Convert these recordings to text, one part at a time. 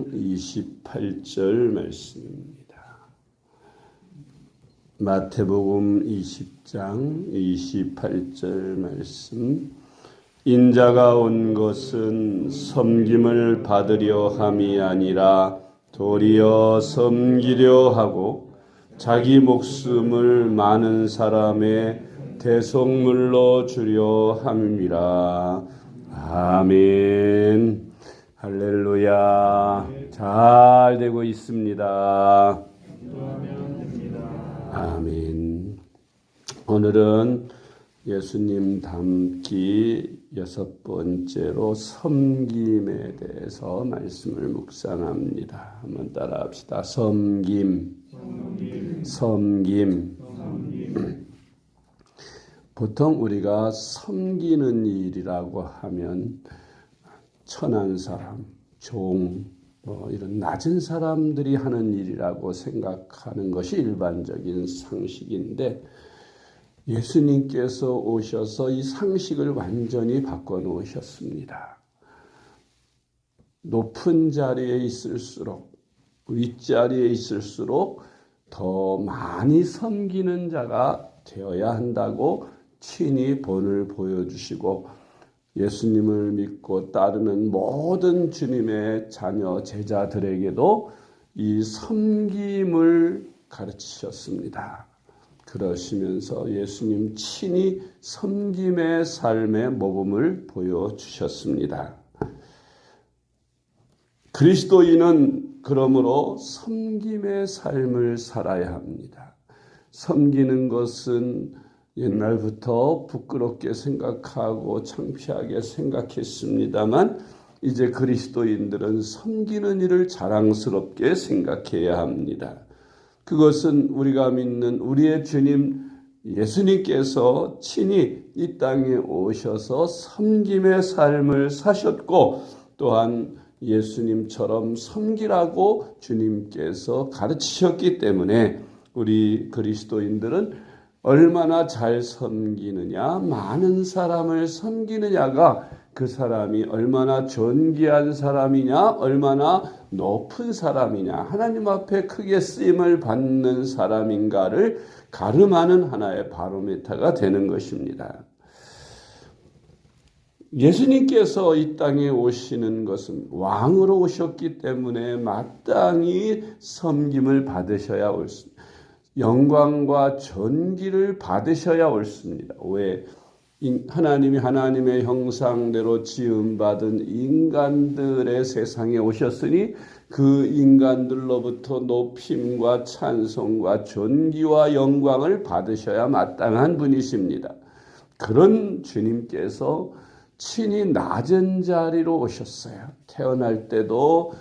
20장 28절 말씀입니다. 마태복음 20장 28절 말씀. 인자가 온 것은 섬김을 받으려 함이 아니라 도리어 섬기려 하고 자기 목숨을 많은 사람의 대속물로 주려 함이라. 아멘. 할렐루야. 잘 되고 있습니다. 아멘. 오늘은 예수님 닮기 6번째로 섬김에 대해서 말씀을 묵상합니다. 한번 따라합시다. 섬김. 보통 우리가 섬기는 일이라고 하면 천한 사람, 종, 이런 낮은 사람들이 하는 일이라고 생각하는 것이 일반적인 상식인데, 예수님께서 오셔서 이 상식을 완전히 바꿔놓으셨습니다. 높은 자리에 있을수록, 윗자리에 있을수록 더 많이 섬기는 자가 되어야 한다고 친히 본을 보여주시고, 예수님을 믿고 따르는 모든 주님의 자녀, 제자들에게도 이 섬김을 가르치셨습니다. 그러시면서 예수님 친히 섬김의 삶의 모범을 보여주셨습니다. 그리스도인은 그러므로 섬김의 삶을 살아야 합니다. 섬기는 것은 옛날부터 부끄럽게 생각하고 창피하게 생각했습니다만, 이제 그리스도인들은 섬기는 일을 자랑스럽게 생각해야 합니다. 그것은 우리가 믿는 우리의 주님 예수님께서 친히 이 땅에 오셔서 섬김의 삶을 사셨고, 또한 예수님처럼 섬기라고 주님께서 가르치셨기 때문에 우리 그리스도인들은 얼마나 잘 섬기느냐, 많은 사람을 섬기느냐가 그 사람이 얼마나 존귀한 사람이냐, 얼마나 높은 사람이냐, 하나님 앞에 크게 쓰임을 받는 사람인가를 가름하는 하나의 바로미터가 되는 것입니다. 예수님께서 이 땅에 오시는 것은 왕으로 오셨기 때문에 마땅히 섬김을 받으셔야 옳습니다. 영광과 존귀를 받으셔야 옳습니다. 왜? 하나님이 하나님의 형상대로 지음받은 인간들의 세상에 오셨으니 그 인간들로부터 높임과 찬송과 존귀와 영광을 받으셔야 마땅한 분이십니다. 그런 주님께서 친히 낮은 자리로 오셨어요. 태어날 때도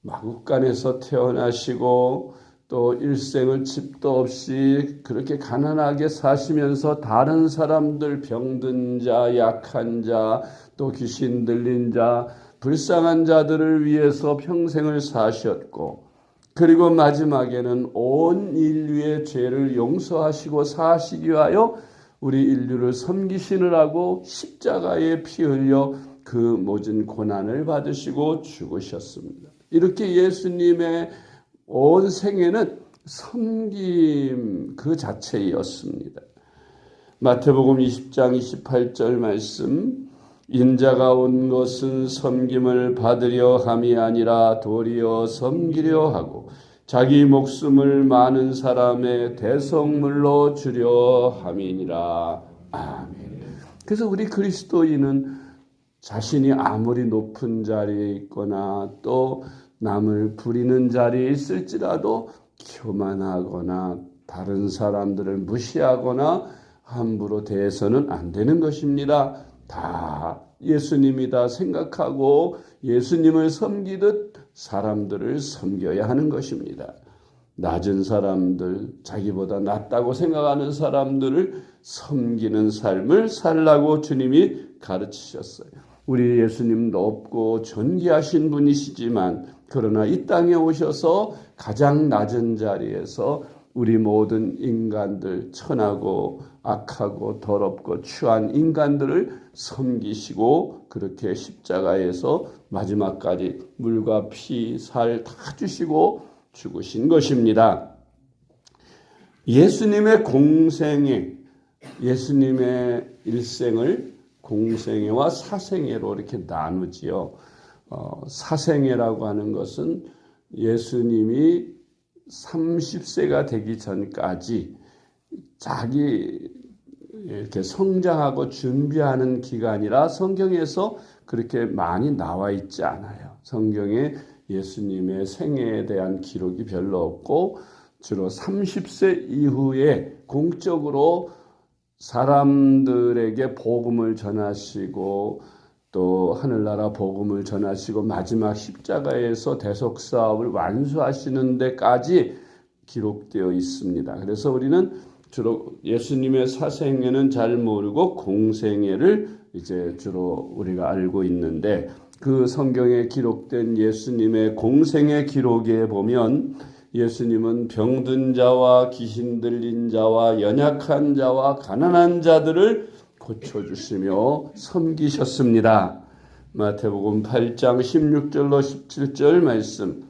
마국간에서 태어나시고, 또 일생을 집도 없이 그렇게 가난하게 사시면서 다른 사람들, 병든 자, 약한 자, 또 귀신 들린 자, 불쌍한 자들을 위해서 평생을 사셨고, 그리고 마지막에는 온 인류의 죄를 용서하시고 사시기 위하여 우리 인류를 섬기시느라고 십자가에 피 흘려 그 모든 고난을 받으시고 죽으셨습니다. 이렇게 예수님의 온 생애는 섬김 그 자체였습니다. 마태복음 20장 28절 말씀. 인자가 온 것은 섬김을 받으려 함이 아니라 도리어 섬기려 하고 자기 목숨을 많은 사람의 대속물로 주려 함이니라. 아멘. 그래서 우리 그리스도인은 자신이 아무리 높은 자리에 있거나 또 남을 부리는 자리에 있을지라도 교만하거나 다른 사람들을 무시하거나 함부로 대해서는 안 되는 것입니다. 다 예수님이다 생각하고 예수님을 섬기듯 사람들을 섬겨야 하는 것입니다. 낮은 사람들, 자기보다 낫다고 생각하는 사람들을 섬기는 삶을 살라고 주님이 가르치셨어요. 우리 예수님 높고 존귀하신 분이시지만, 그러나 이 땅에 오셔서 가장 낮은 자리에서 우리 모든 인간들, 천하고 악하고 더럽고 추한 인간들을 섬기시고 그렇게 십자가에서 마지막까지 물과 피, 살 다 주시고 죽으신 것입니다. 예수님의 공생애, 예수님의 일생을 공생애와 사생애로 이렇게 나누지요. 사생애라고 하는 것은 예수님이 30세가 되기 전까지 자기 이렇게 성장하고 준비하는 기간이라 성경에서 그렇게 많이 나와 있지 않아요. 성경에 예수님의 생애에 대한 기록이 별로 없고 주로 30세 이후에 공적으로 사람들에게 복음을 전하시고 또 하늘나라 복음을 전하시고 마지막 십자가에서 대속사업을 완수하시는 데까지 기록되어 있습니다. 그래서 우리는 주로 예수님의 사생애는 잘 모르고 공생애를 이제 주로 우리가 알고 있는데, 그 성경에 기록된 예수님의 공생애 기록에 보면 예수님은 병든 자와 귀신 들린 자와 연약한 자와 가난한 자들을 고쳐주시며 섬기셨습니다. 마태복음 8장 16절로 17절 말씀.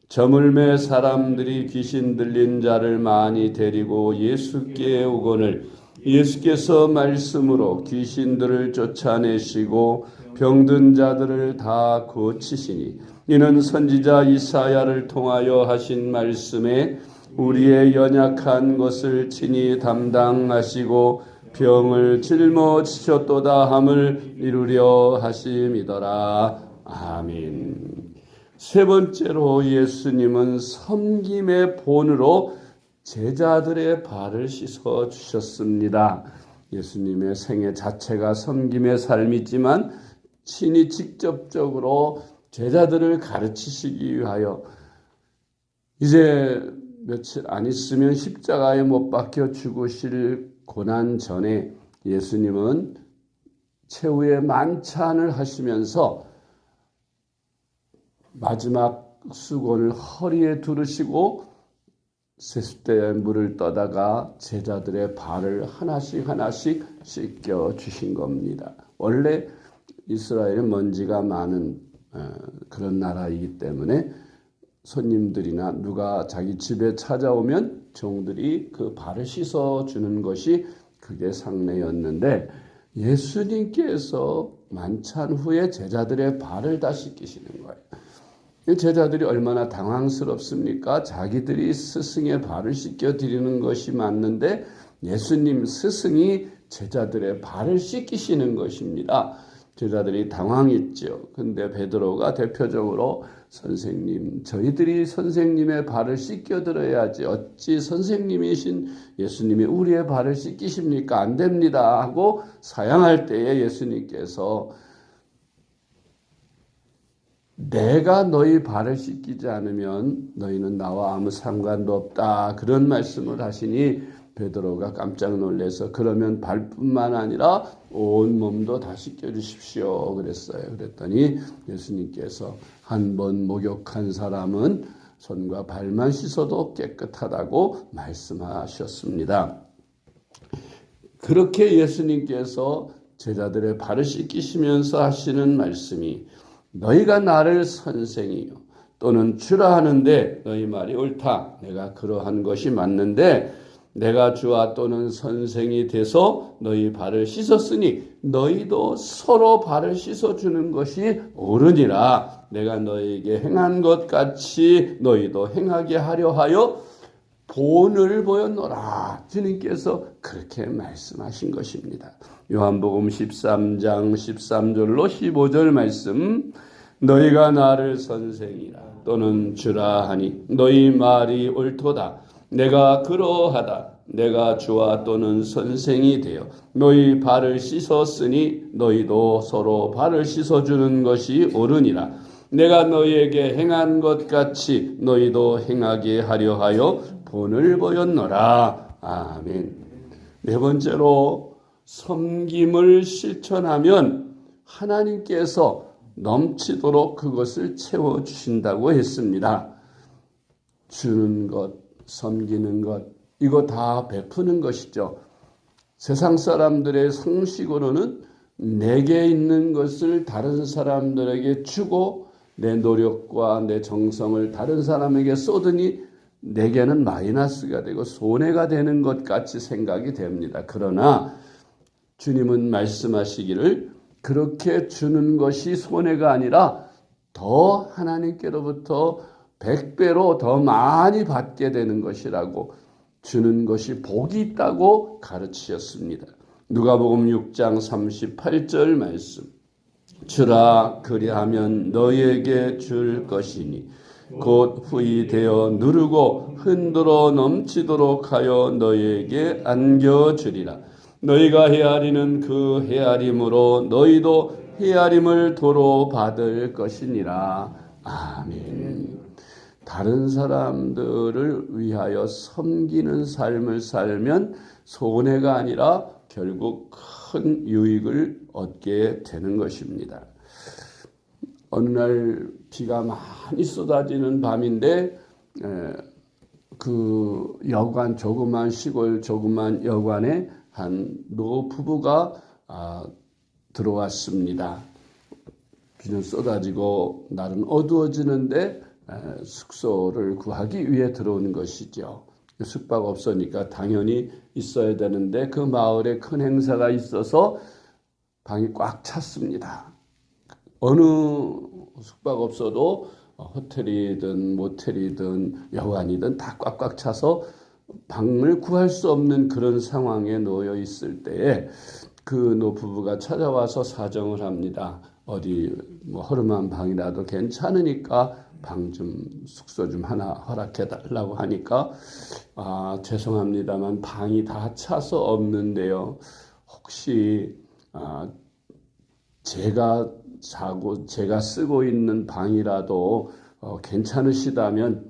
저물매 사람들이 귀신 들린 자를 많이 데리고 예수께 오거늘 예수께서 말씀으로 귀신들을 쫓아내시고 병든 자들을 다 고치시니 이는 선지자 이사야를 통하여 하신 말씀에 우리의 연약한 것을 친히 담당하시고 병을 짊어지셨도다 함을 이루려 하심이더라. 아멘. 세 번째로 예수님은 섬김의 본으로 제자들의 발을 씻어 주셨습니다. 예수님의 생애 자체가 섬김의 삶이지만 친히 직접적으로 제자들을 가르치시기 위하여 이제 며칠 안 있으면 십자가에 못 박혀 죽으실 고난 전에 예수님은 최후의 만찬을 하시면서 마지막 수건을 허리에 두르시고 세숫대에 물을 떠다가 제자들의 발을 하나씩 씻겨 주신 겁니다. 원래 이스라엘은 먼지가 많은 그런 나라이기 때문에 손님들이나 누가 자기 집에 찾아오면 종들이 그 발을 씻어 주는 것이 그게 상례였는데, 예수님께서 만찬 후에 제자들의 발을 다 씻기시는 거예요. 제자들이 얼마나 당황스럽습니까? 자기들이 스승의 발을 씻겨 드리는 것이 맞는데 예수님 스승이 제자들의 발을 씻기시는 것입니다. 제자들이 당황했죠. 근데 베드로가 대표적으로 선생님, 저희들이 선생님의 발을 씻겨 드려야지 어찌 선생님이신 예수님이 우리의 발을 씻기십니까? 안 됩니다 하고 사양할 때에 예수님께서 내가 너희 발을 씻기지 않으면 너희는 나와 아무 상관도 없다, 그런 말씀을 하시니 베드로가 깜짝 놀라서 그러면 발뿐만 아니라 온 몸도 다 씻겨주십시오 그랬어요. 그랬더니 예수님께서 한 번 목욕한 사람은 손과 발만 씻어도 깨끗하다고 말씀하셨습니다. 그렇게 예수님께서 제자들의 발을 씻기시면서 하시는 말씀이 너희가 나를 선생이요 또는 주라 하는데 너희 말이 옳다. 내가 그러한 것이 맞는데 내가 주와 또는 선생이 돼서 너희 발을 씻었으니 너희도 서로 발을 씻어주는 것이 옳으니라. 내가 너희에게 행한 것 같이 너희도 행하게 하려 하여 본을 보였노라. 주님께서 그렇게 말씀하신 것입니다. 요한복음 13장 13절로 15절 말씀. 너희가 나를 선생이라 또는 주라 하니 너희 말이 옳도다. 내가 그러하다. 내가 주와 또는 선생이 되어 너희 발을 씻었으니 너희도 서로 발을 씻어주는 것이 옳으니라. 내가 너희에게 행한 것 같이 너희도 행하게 하려 하여 본을 보였노라. 아멘. 네 번째로 섬김을 실천하면 하나님께서 넘치도록 그것을 채워주신다고 했습니다. 주는 것, 섬기는 것, 이거 다 베푸는 것이죠. 세상 사람들의 상식으로는 내게 있는 것을 다른 사람들에게 주고 내 노력과 내 정성을 다른 사람에게 쏟으니 내게는 마이너스가 되고 손해가 되는 것 같이 생각이 됩니다. 그러나 주님은 말씀하시기를 그렇게 주는 것이 손해가 아니라 더 하나님께로부터 100배로 더 많이 받게 되는 것이라고, 주는 것이 복이 있다고 가르치셨습니다. 누가복음 6장 38절 말씀. 주라 그리하면 너희에게 줄 것이니 곧 후이 되어 누르고 흔들어 넘치도록 하여 너희에게 안겨주리라. 너희가 헤아리는 그 헤아림으로 너희도 헤아림을 도로 받을 것이니라. 아멘. 다른 사람들을 위하여 섬기는 삶을 살면 손해가 아니라 결국 큰 유익을 얻게 되는 것입니다. 어느 날 비가 많이 쏟아지는 밤인데 그 여관, 조그만 시골 조그만 여관에 한 노부부가 들어왔습니다. 비는 쏟아지고 날은 어두워지는데 숙소를 구하기 위해 들어온 것이죠. 숙박 없으니까 당연히 있어야 되는데 그 마을에 큰 행사가 있어서 방이 꽉 찼습니다. 어느 숙박 없어도 호텔이든 모텔이든 여관이든 다 꽉꽉 차서 방을 구할 수 없는 그런 상황에 놓여 있을 때에 그 노부부가 찾아와서 사정을 합니다. 어디 뭐 허름한 방이라도 괜찮으니까 방 좀 숙소 좀 하나 허락해 달라고 하니까 죄송합니다만 방이 다 차서 없는데요. 혹시 제가 쓰고 있는 방이라도 괜찮으시다면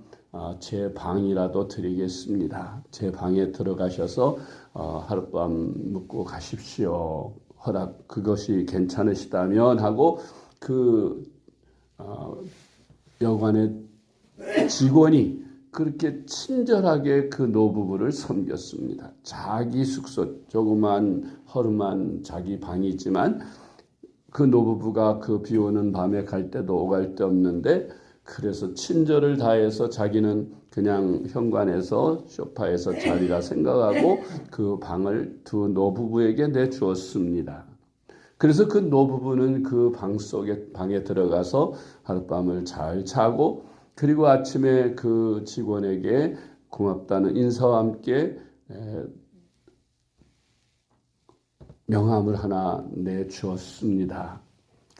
제 방이라도 드리겠습니다. 제 방에 들어가셔서 하룻밤 묵고 가십시오. 허락 그것이 괜찮으시다면 하고 그 여관의 직원이 그렇게 친절하게 그 노부부를 섬겼습니다. 자기 숙소, 조그만 허름한 자기 방이지만 그 노부부가 그 비 오는 밤에 갈 때도 오갈 데 없는데 그래서 친절을 다해서 자기는 그냥 현관에서 소파에서 자리라 생각하고 그 방을 두 노부부에게 내주었습니다. 그래서 그 노부부는 그 방에 들어가서 하룻밤을 잘 자고 그리고 아침에 그 직원에게 고맙다는 인사와 함께 명함을 하나 내주었습니다.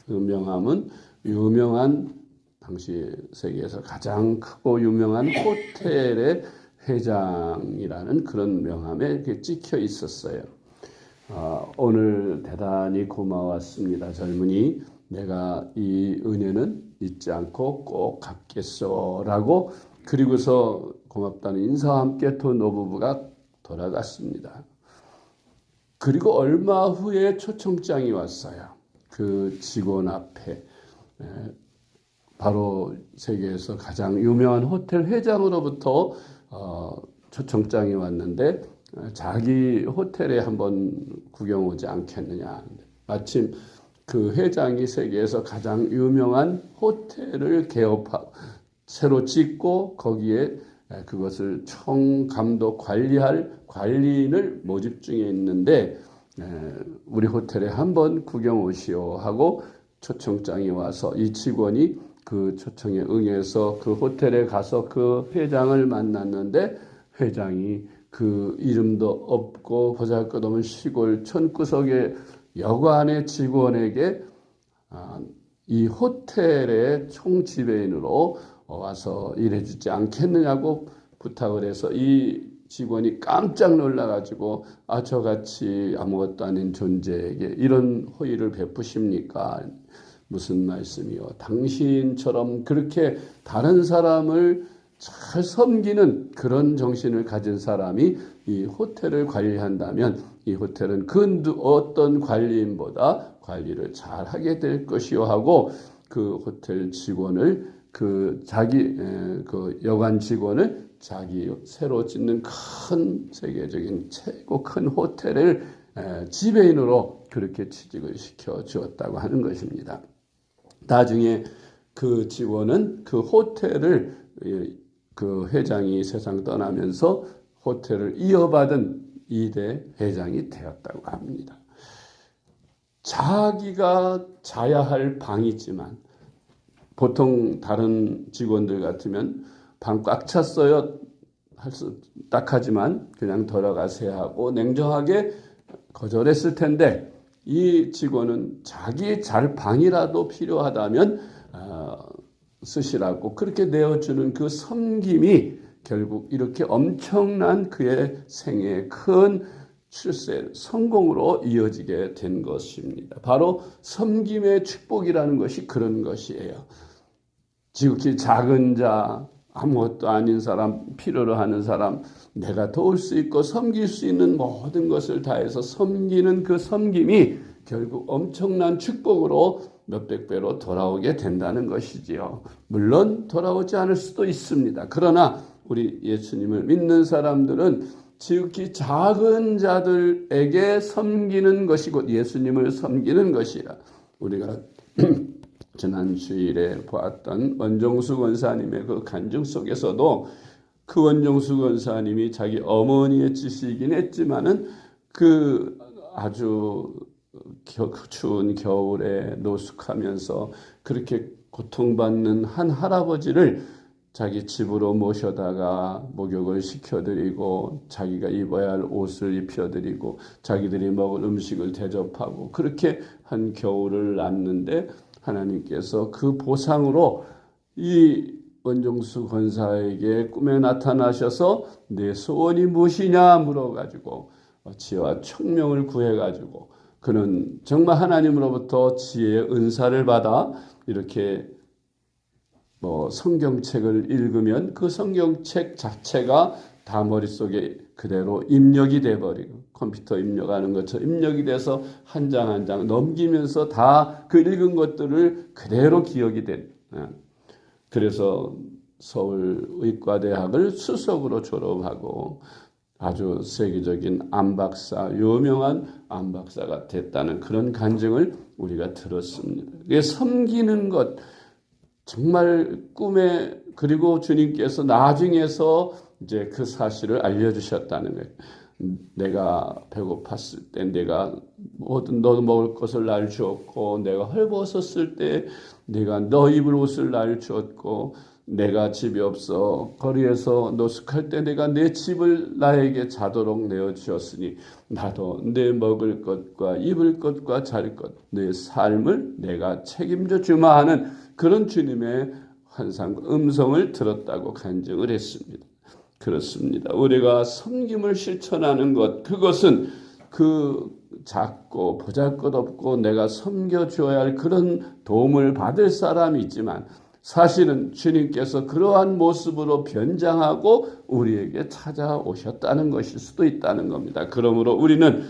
그 명함은 유명한 당시 세계에서 가장 크고 유명한 호텔의 회장이라는 그런 명함에 찍혀 있었어요. 오늘 대단히 고마웠습니다. 젊은이, 내가 이 은혜는 잊지 않고 꼭 갚겠소라고, 그리고서 고맙다는 인사와 함께 또 노부부가 돌아갔습니다. 그리고 얼마 후에 초청장이 왔어요. 그 직원 앞에 바로 세계에서 가장 유명한 호텔 회장으로부터 초청장이 왔는데 자기 호텔에 한번 구경 오지 않겠느냐. 마침 그 회장이 세계에서 가장 유명한 호텔을 개업하고 새로 짓고 거기에 그것을 총감독 관리할 관리인을 모집 중에 있는데 우리 호텔에 한번 구경 오시오 하고 초청장이 와서 이 직원이 그 초청에 응해서 그 호텔에 가서 그 회장을 만났는데 회장이 그 이름도 없고 보잘것없는 시골 촌구석의 여관의 직원에게 이 호텔의 총지배인으로 와서 일해주지 않겠느냐고 부탁을 해서 이 직원이 깜짝 놀라가지고 저같이 아무것도 아닌 존재에게 이런 호의를 베푸십니까? 무슨 말씀이요? 당신처럼 그렇게 다른 사람을 잘 섬기는 그런 정신을 가진 사람이 이 호텔을 관리한다면 이 호텔은 그 어떤 관리인보다 관리를 잘 하게 될 것이요 하고 그 호텔 직원을 그 여관 직원을 자기 새로 짓는 큰 세계적인 최고 큰 호텔을 지배인으로 그렇게 취직을 시켜 주었다고 하는 것입니다. 나중에 그 직원은 그 호텔을 그 회장이 세상 떠나면서 호텔을 이어받은 2대 회장이 되었다고 합니다. 자기가 자야 할 방이지만 보통 다른 직원들 같으면 방 꽉 찼어요 딱 하지만 그냥 돌아가세요 하고 냉정하게 거절했을 텐데, 이 직원은 자기 잘 방이라도 필요하다면 쓰시라고 그렇게 내어주는 그 섬김이 결국 이렇게 엄청난 그의 생애의 큰 출세 성공으로 이어지게 된 것입니다. 바로 섬김의 축복이라는 것이 그런 것이에요. 지극히 작은 자, 아무것도 아닌 사람, 필요로 하는 사람, 내가 도울 수 있고 섬길 수 있는 모든 것을 다해서 섬기는 그 섬김이 결국 엄청난 축복으로 몇백 배로 돌아오게 된다는 것이지요. 물론 돌아오지 않을 수도 있습니다. 그러나 우리 예수님을 믿는 사람들은 지극히 작은 자들에게 섬기는 것이 곧 예수님을 섬기는 것이라. 우리가 지난 주일에 보았던 원종수 권사님의 그 간증 속에서도 그 원종수 권사님이 자기 어머니의 짓이긴 했지만은 그 아주 추운 겨울에 노숙하면서 그렇게 고통받는 한 할아버지를 자기 집으로 모셔다가 목욕을 시켜드리고 자기가 입어야 할 옷을 입혀드리고 자기들이 먹을 음식을 대접하고 그렇게 한 겨울을 났는데, 하나님께서 그 보상으로 이 원종수 권사에게 꿈에 나타나셔서 내 소원이 무엇이냐 물어가지고 지혜와 총명을 구해가지고 그는 정말 하나님으로부터 지혜의 은사를 받아 이렇게 성경책을 읽으면 그 성경책 자체가 다 머릿속에 그대로 입력이 돼버리고 컴퓨터 입력하는 것처럼 입력이 돼서 한 장 한 장 넘기면서 다 그 읽은 것들을 그대로 기억이 된. 그래서 서울의과대학을 수석으로 졸업하고 아주 세계적인 암박사, 유명한 암박사가 됐다는 그런 간증을 우리가 들었습니다. 이게 섬기는 것, 정말 꿈에, 그리고 주님께서 나중에서 이제 그 사실을 알려주셨다는 거예요. 내가 배고팠을 때 내가 모든 너 먹을 것을 날 주었고, 내가 헐벗었을 때 내가 너 입을 옷을 날 주었고, 내가 집이 없어 거리에서 노숙할 때 내가 내 집을 나에게 자도록 내어주었으니 나도 내 먹을 것과 입을 것과 잘 것, 내 삶을 내가 책임져 주마 하는 그런 주님의 환상, 음성을 들었다고 간증을 했습니다. 그렇습니다. 우리가 섬김을 실천하는 것, 그것은 그 작고 보잘것없고 내가 섬겨줘야 할 그런 도움을 받을 사람이 있지만, 사실은 주님께서 그러한 모습으로 변장하고 우리에게 찾아오셨다는 것일 수도 있다는 겁니다. 그러므로 우리는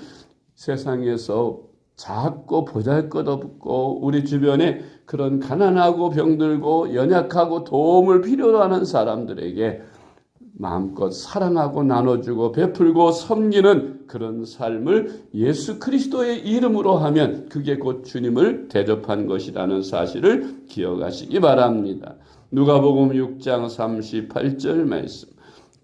세상에서 작고 보잘것없고 우리 주변에 그런 가난하고 병들고 연약하고 도움을 필요로 하는 사람들에게 마음껏 사랑하고 나눠주고 베풀고 섬기는 그런 삶을 예수 그리스도의 이름으로 하면 그게 곧 주님을 대접한 것이라는 사실을 기억하시기 바랍니다. 누가복음 6장 38절 말씀.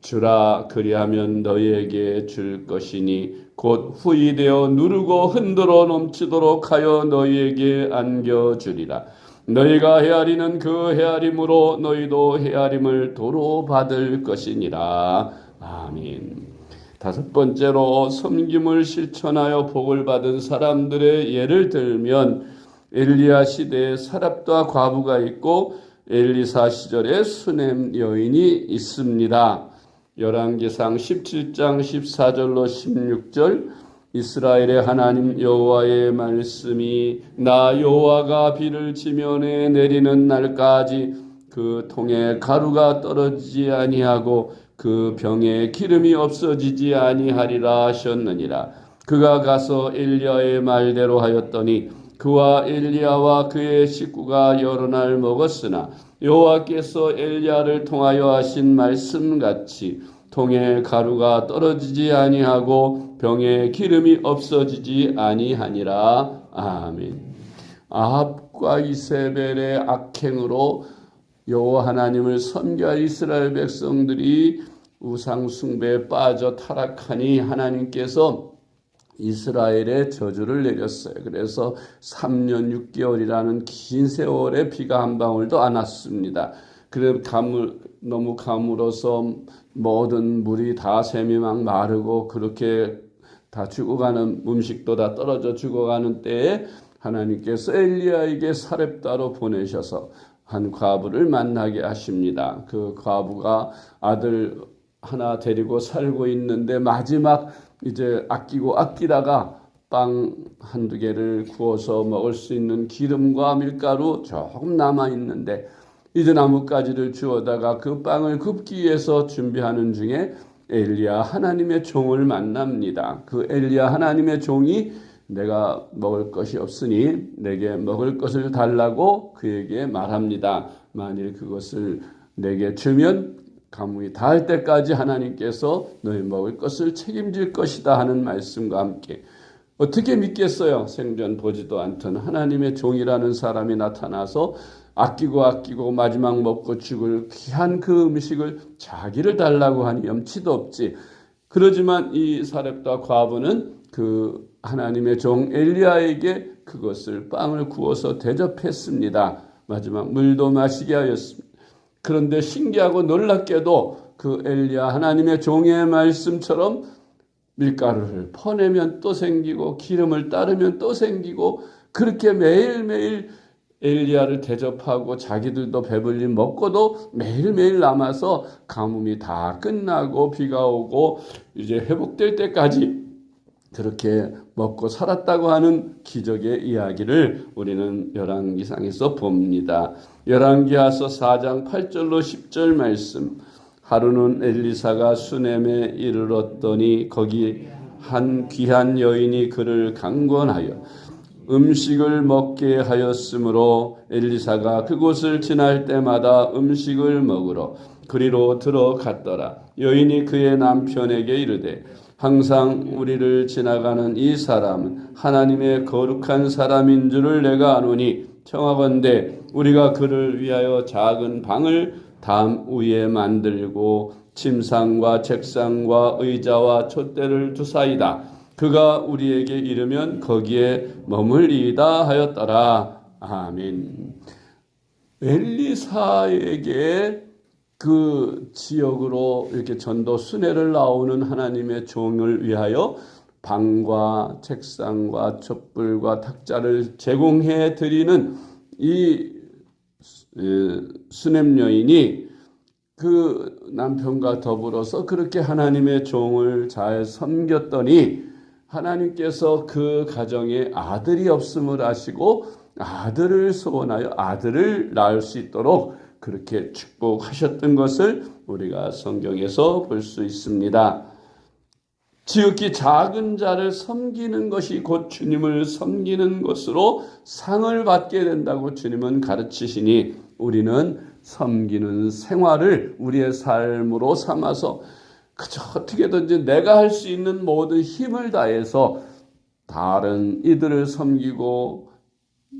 주라 그리하면 너희에게 줄 것이니 곧 후이되어 누르고 흔들어 넘치도록 하여 너희에게 안겨주리라. 너희가 헤아리는 그 헤아림으로 너희도 헤아림을 도로 받을 것이니라. 아멘. 다섯 번째로 섬김을 실천하여 복을 받은 사람들의 예를 들면, 엘리야 시대에 사랍과 과부가 있고 엘리사 시절에 수넴 여인이 있습니다. 열왕기상 17장 14절로 16절, 이스라엘의 하나님 여호와의 말씀이 나 여호와가 비를 지면에 내리는 날까지 그 통에 가루가 떨어지지 아니하고 그 병에 기름이 없어지지 아니하리라 하셨느니라. 그가 가서 엘리야의 말대로 하였더니 그와 엘리야와 그의 식구가 여러 날 먹었으나 여호와께서 엘리야를 통하여 하신 말씀같이 통에 가루가 떨어지지 아니하고 병에 기름이 없어지지 아니하니라. 아멘. 아합과 이세벨의 악행으로 여호와 하나님을 섬겨할 이스라엘 백성들이 우상 숭배에 빠져 타락하니 하나님께서 이스라엘에 저주를 내렸어요. 그래서 3년 6개월이라는 긴 세월에 비가 한 방울도 안 왔습니다. 그래 너무 가물어서 모든 물이 다 샘이 막 마르고 그렇게 다 죽어가는, 음식도 다 떨어져 죽어가는 때에 하나님께서 엘리야에게 사렙다로 보내셔서 한 과부를 만나게 하십니다. 그 과부가 아들 하나 데리고 살고 있는데 마지막 이제 아끼다가 빵 한두 개를 구워서 먹을 수 있는 기름과 밀가루 조금 남아 있는데 이제 나뭇가지를 주워다가 그 빵을 굽기 위해서 준비하는 중에 엘리야 하나님의 종을 만납니다. 그 엘리야 하나님의 종이 내가 먹을 것이 없으니 내게 먹을 것을 달라고 그에게 말합니다. 만일 그것을 내게 주면 가뭄이 닿을 때까지 하나님께서 너희 먹을 것을 책임질 것이다 하는 말씀과 함께 어떻게 믿겠어요? 생전 보지도 않던 하나님의 종이라는 사람이 나타나서 아끼고 마지막 먹고 죽을 귀한 그 음식을 자기를 달라고 하니 염치도 없지. 그러지만 이 사렙다 과부는 그 하나님의 종 엘리야에게 그것을 빵을 구워서 대접했습니다. 마지막 물도 마시게 하였습니다. 그런데 신기하고 놀랍게도 그 엘리야 하나님의 종의 말씀처럼 밀가루를 퍼내면 또 생기고 기름을 따르면 또 생기고 그렇게 매일매일 엘리야를 대접하고 자기들도 배불리 먹고도 매일매일 남아서 가뭄이 다 끝나고 비가 오고 이제 회복될 때까지 그렇게 먹고 살았다고 하는 기적의 이야기를 우리는 열왕기상에서 봅니다. 열왕기하서 4장 8절로 10절 말씀. 하루는 엘리사가 수넴에 이르렀더니 거기 한 귀한 여인이 그를 강권하여 음식을 먹게 하였으므로 엘리사가 그곳을 지날 때마다 음식을 먹으러 그리로 들어갔더라. 여인이 그의 남편에게 이르되 항상 우리를 지나가는 이 사람은 하나님의 거룩한 사람인 줄을 내가 아노니 청하건대 우리가 그를 위하여 작은 방을 담 위에 만들고 침상과 책상과 의자와 촛대를 두사이다. 그가 우리에게 이르면 거기에 머물리이다 하였더라. 아멘. 엘리사에게 그 지역으로 이렇게 전도 순회를 나오는 하나님의 종을 위하여 방과 책상과 촛불과 탁자를 제공해 드리는 이 수넴 여인이 그 남편과 더불어서 그렇게 하나님의 종을 잘 섬겼더니 하나님께서 그 가정에 아들이 없음을 아시고 아들을 소원하여 아들을 낳을 수 있도록 그렇게 축복하셨던 것을 우리가 성경에서 볼 수 있습니다. 지극히 작은 자를 섬기는 것이 곧 주님을 섬기는 것으로 상을 받게 된다고 주님은 가르치시니 우리는 섬기는 생활을 우리의 삶으로 삼아서 그저 어떻게든지 내가 할 수 있는 모든 힘을 다해서 다른 이들을 섬기고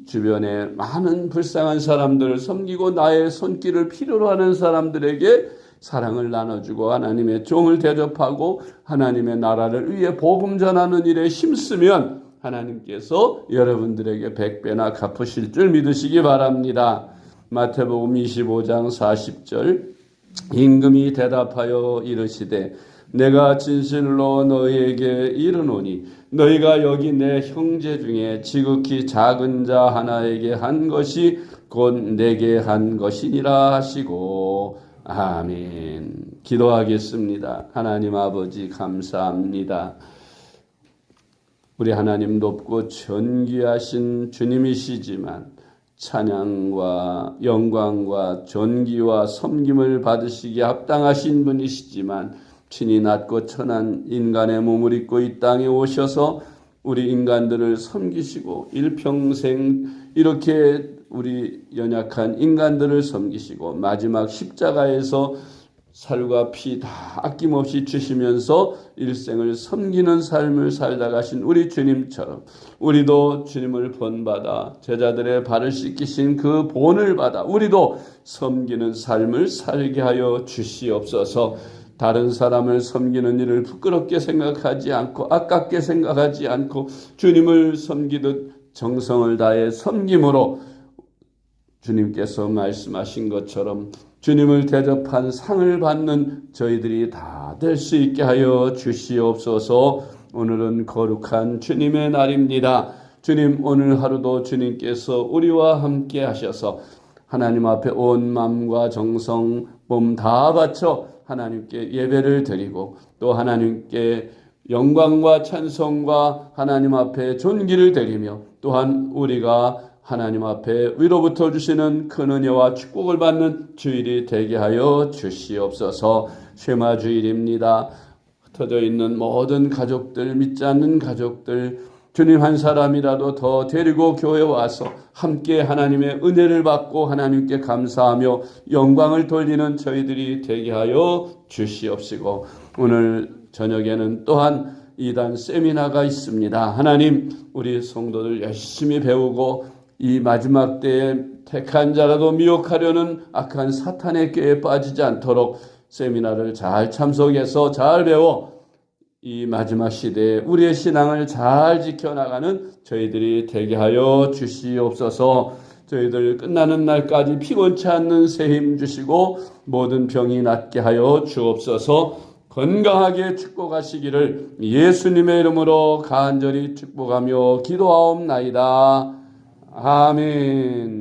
주변에 많은 불쌍한 사람들을 섬기고 나의 손길을 필요로 하는 사람들에게 사랑을 나눠주고 하나님의 종을 대접하고 하나님의 나라를 위해 복음 전하는 일에 힘쓰면 하나님께서 여러분들에게 100배나 갚으실 줄 믿으시기 바랍니다. 마태복음 25장 40절 임금이 대답하여 이르시되 내가 진실로 너희에게 이르노니 너희가 여기 내 형제 중에 지극히 작은 자 하나에게 한 것이 곧 내게 한 것이니라 하시고 아멘. 기도하겠습니다. 하나님 아버지 감사합니다. 우리 하나님 높고 존귀하신 주님이시지만 찬양과 영광과 존귀와 섬김을 받으시기에 합당하신 분이시지만 친히 낮고 천한 인간의 몸을 입고 이 땅에 오셔서 우리 인간들을 섬기시고 일평생 이렇게 우리 연약한 인간들을 섬기시고 마지막 십자가에서 살과 피 다 아낌없이 주시면서 일생을 섬기는 삶을 살다 가신 우리 주님처럼 우리도 주님을 본받아 제자들의 발을 씻기신 그 본을 받아 우리도 섬기는 삶을 살게 하여 주시옵소서. 다른 사람을 섬기는 일을 부끄럽게 생각하지 않고 아깝게 생각하지 않고 주님을 섬기듯 정성을 다해 섬김으로 주님께서 말씀하신 것처럼 주님을 대접한 상을 받는 저희들이 다 될 수 있게 하여 주시옵소서. 오늘은 거룩한 주님의 날입니다. 주님, 오늘 하루도 주님께서 우리와 함께 하셔서 하나님 앞에 온 마음과 정성, 몸 다 바쳐 하나님께 예배를 드리고 또 하나님께 영광과 찬송과 하나님 앞에 존귀를 드리며 또한 우리가 하나님 앞에 위로부터 주시는 큰 은혜와 축복을 받는 주일이 되게 하여 주시옵소서. 쉐마 주일입니다. 흩어져 있는 모든 가족들, 믿지 않는 가족들, 주님 한 사람이라도 더 데리고 교회에 와서 함께 하나님의 은혜를 받고 하나님께 감사하며 영광을 돌리는 저희들이 되게 하여 주시옵시고, 오늘 저녁에는 또한 2단 세미나가 있습니다. 하나님, 우리 성도들 열심히 배우고 이 마지막 때에 택한 자라도 미혹하려는 악한 사탄의 꾀에 빠지지 않도록 세미나를 잘 참석해서 잘 배워 이 마지막 시대에 우리의 신앙을 잘 지켜나가는 저희들이 되게 하여 주시옵소서. 저희들 끝나는 날까지 피곤치 않는 새 힘 주시고 모든 병이 낫게 하여 주옵소서. 건강하게 축복하시기를 예수님의 이름으로 간절히 축복하며 기도하옵나이다. 아멘.